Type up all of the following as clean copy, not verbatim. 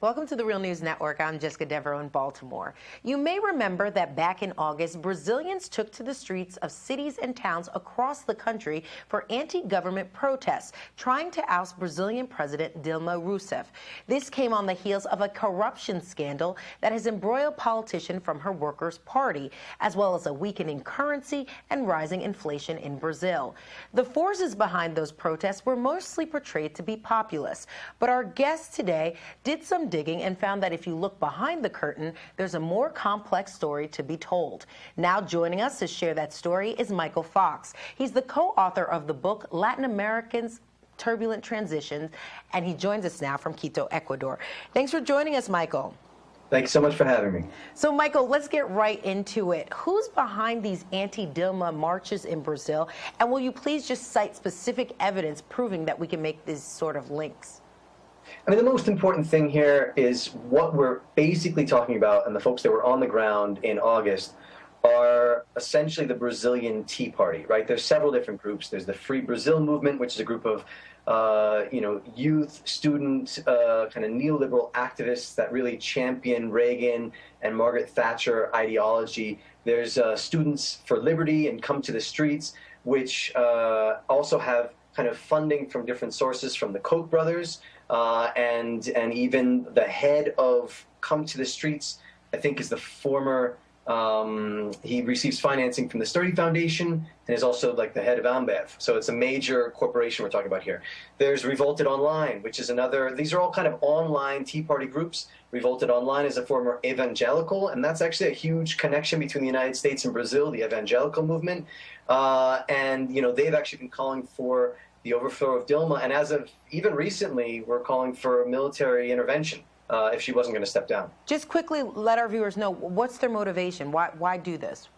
Welcome to the Real News Network. I'm Jessica Devereaux in Baltimore. You may remember that back in August, Brazilians took to the streets of cities and towns across the country for anti-government protests, trying to oust Brazilian President Dilma Rousseff. This came on the heels of a corruption scandal that has embroiled politicians from her Workers' Party, as well as a weakening currency and rising inflation in Brazil. The forces behind those protests were mostly portrayed to be populist, but our guest today did some digging and found that if you look behind the curtain, there's a more complex story to be told. Now joining us to share that story is Michael Fox. He's the co-author of the book Latin Americans, Turbulent Transitions, and he joins us now from Quito, Ecuador. Thanks for joining us, Michael. Thanks so much for having me. So, Michael, let's get right into it. Who's behind these anti-Dilma marches in Brazil? And will you please just cite specific evidence proving that we can make these sort of links? I mean, the most important thing here is what we're basically talking about, and the folks that were on the ground in August are essentially the Brazilian Tea Party, right? There's several different groups. There's the Free Brazil movement, which is a group of youth, student, kind of neoliberal activists that really champion Reagan and Margaret Thatcher ideology. There's Students for Liberty and Come to the Streets, which also have kind of funding from different sources, from the Koch brothers, and even the head of Come to the Streets, I think, is the former. He receives financing from the Sturdy Foundation and is also like the head of AmBev. So it's a major corporation we're talking about here. There's Revolted Online, which is another. These are all kind of online Tea Party groups. Revolted Online is a former evangelical, and that's actually a huge connection between the United States and Brazil, the evangelical movement. And they've actually been calling for the overthrow of Dilma, and as of even recently, we're calling for military intervention if she wasn't going to step down. Just quickly let our viewers know, what's their motivation? Why do this?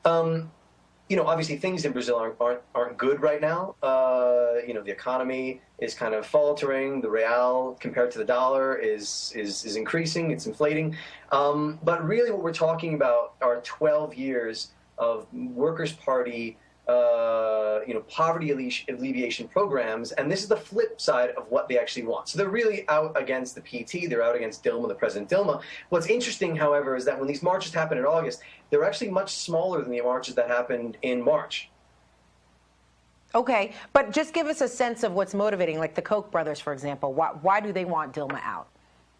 Obviously things in Brazil aren't good right now. The economy is kind of faltering. The real compared to the dollar is increasing. It's inflating. But really what we're talking about are 12 years of Workers' Party poverty alleviation programs, and this is the flip side of what they actually want. So they're really out against the PT, they're out against Dilma, the President Dilma. What's interesting, however, is that when these marches happened in August, they're actually much smaller than the marches that happened in March. Okay, but just give us a sense of what's motivating, like the Koch brothers, for example. Why do they want Dilma out?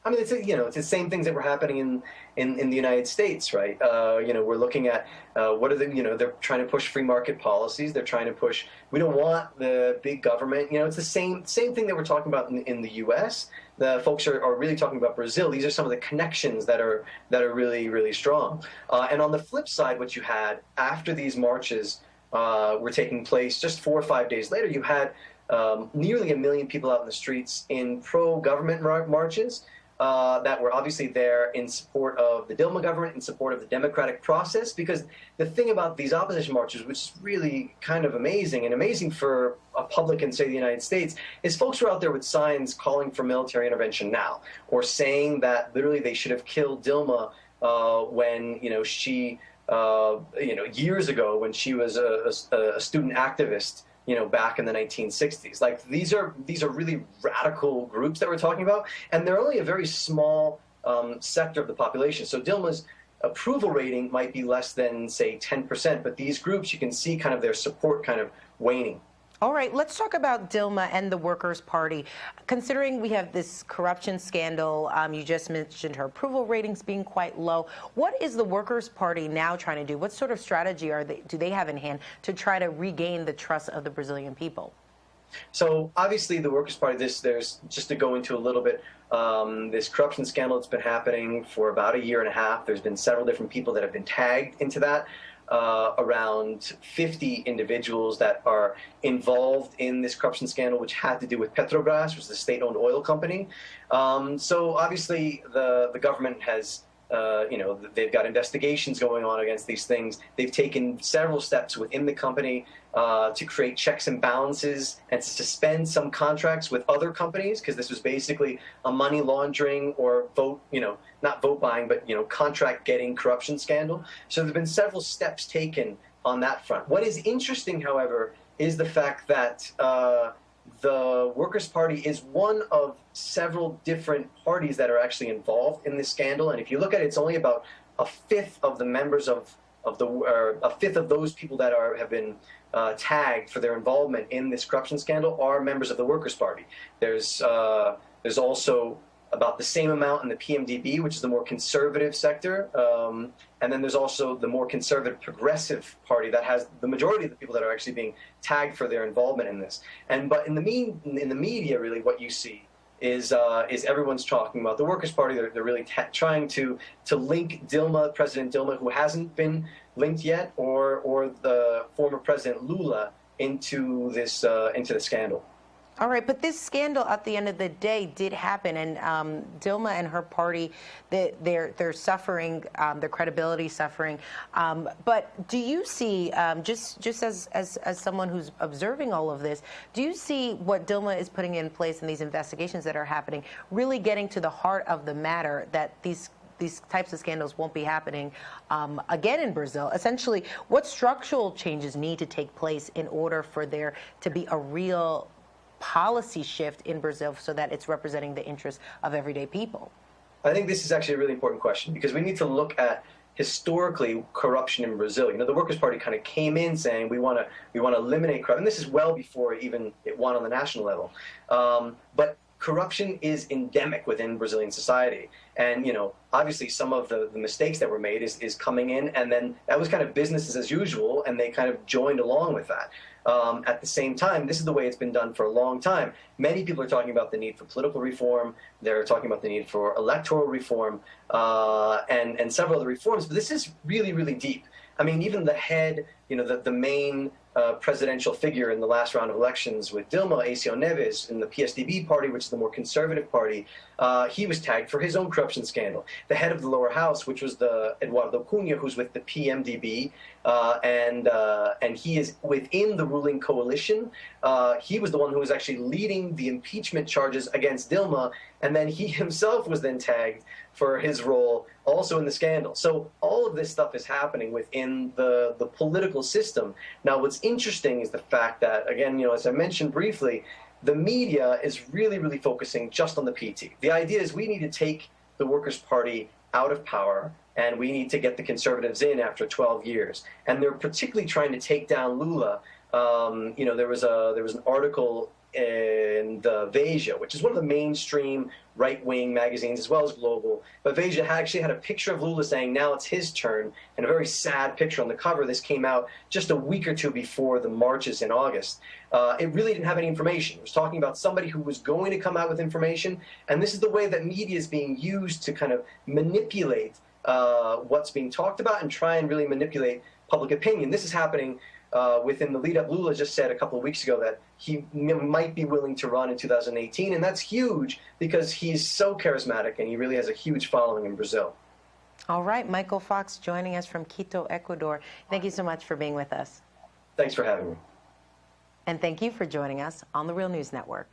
I mean, it's the same things that were happening in the United States, right? We're looking at what are they're trying to push free market policies. They're trying to push. We don't want the big government. It's the same thing that we're talking about in the U.S. The folks are really talking about Brazil. These are some of the connections that are really, really strong. And on the flip side, what you had after these marches were taking place, just 4 or 5 days later, you had nearly 1 million people out in the streets in pro-government marches. That were obviously there in support of the Dilma government, in support of the democratic process, because the thing about these opposition marches, which is really kind of amazing, and amazing for a public in, say, the United States, is folks were out there with signs calling for military intervention now, or saying that literally they should have killed Dilma when, she, years ago when she was a student activist, back in the 1960s. Like these are really radical groups that we're talking about, and they're only a very small sector of the population. So Dilma's approval rating might be less than, say, 10%, but these groups, you can see kind of their support kind of waning. All right, let's talk about Dilma and the Workers' Party. Considering we have this corruption scandal, you just mentioned her approval ratings being quite low. What is the Workers' Party now trying to do? What sort of strategy do they have in hand to try to regain the trust of the Brazilian people? So obviously the Workers' Party, there's just to go into a little bit, this corruption scandal that's been happening for about 1.5 years. There's been several different people that have been tagged into that. Around 50 individuals that are involved in this corruption scandal, which had to do with Petrobras, which is a state-owned oil company. So obviously the government has, they've got investigations going on against these things. They've taken several steps within the company to create checks and balances and to suspend some contracts with other companies, because this was basically a money laundering or not vote buying, but contract getting corruption scandal. So there've been several steps taken on that front. What is interesting, however, is the fact that the Workers' Party is one of several different parties that are actually involved in this scandal. And if you look at it, it's only about a fifth of the members of a fifth of those people that have been tagged for their involvement in this corruption scandal are members of the Workers' Party. There's also about the same amount in the PMDB, which is the more conservative sector, and then there's also the more conservative progressive party that has the majority of the people that are actually being tagged for their involvement in this. But in the media, really, what you see is everyone's talking about the Workers' Party. They're really trying to link President Dilma, who hasn't been linked yet, or the former President Lula into the scandal. All right, but this scandal at the end of the day did happen, and Dilma and her party, they're suffering, their credibility suffering. But do you see, just as someone who's observing all of this, do you see what Dilma is putting in place in these investigations that are happening really getting to the heart of the matter, that these types of scandals won't be happening again in Brazil? Essentially, what structural changes need to take place in order for there to be a real policy shift in Brazil so that it's representing the interests of everyday people? I think this is actually a really important question, because we need to look at historically corruption in Brazil. You know, the Workers' Party kind of came in saying we want to eliminate corruption. And this is well before even it won on the national level. But corruption is endemic within Brazilian society. And, you know, obviously some of the mistakes that were made is coming in, and then that was kind of business as usual, and they kind of joined along with that. At the same time, this is the way it's been done for a long time. Many people are talking about the need for political reform. They're talking about the need for electoral reform and several other reforms. But this is really, really deep. I mean, even the head, you know, the main presidential figure in the last round of elections with Dilma, Aécio Neves, in the PSDB party, which is the more conservative party, he was tagged for his own corruption scandal. The head of the lower house, which was the Eduardo Cunha, who's with the PMDB, and he is within the ruling coalition. He was the one who was actually leading the impeachment charges against Dilma, and then he himself was then tagged for his role also in the scandal. So all of this stuff is happening within the political system. Now, what's interesting is the fact that, again, you know, as I mentioned briefly, the media is really, really focusing just on the PT. The idea is we need to take the Workers' Party out of power, and we need to get the conservatives in after 12 years. And they're particularly trying to take down Lula. You know, there was an article in the Veja, which is one of the mainstream right-wing magazines as well as global. But Veja actually had a picture of Lula saying, now it's his turn, and a very sad picture on the cover. This came out just a week or two before the marches in August. It really didn't have any information. It was talking about somebody who was going to come out with information, and this is the way that media is being used to kind of manipulate what's being talked about and try and really manipulate public opinion. This is happening within the lead-up. Lula just said a couple of weeks ago that he might be willing to run in 2018, and that's huge because he's so charismatic and he really has a huge following in Brazil. All right, Michael Fox joining us from Quito, Ecuador. Thank you so much for being with us. Thanks for having me. And thank you for joining us on the Real News Network.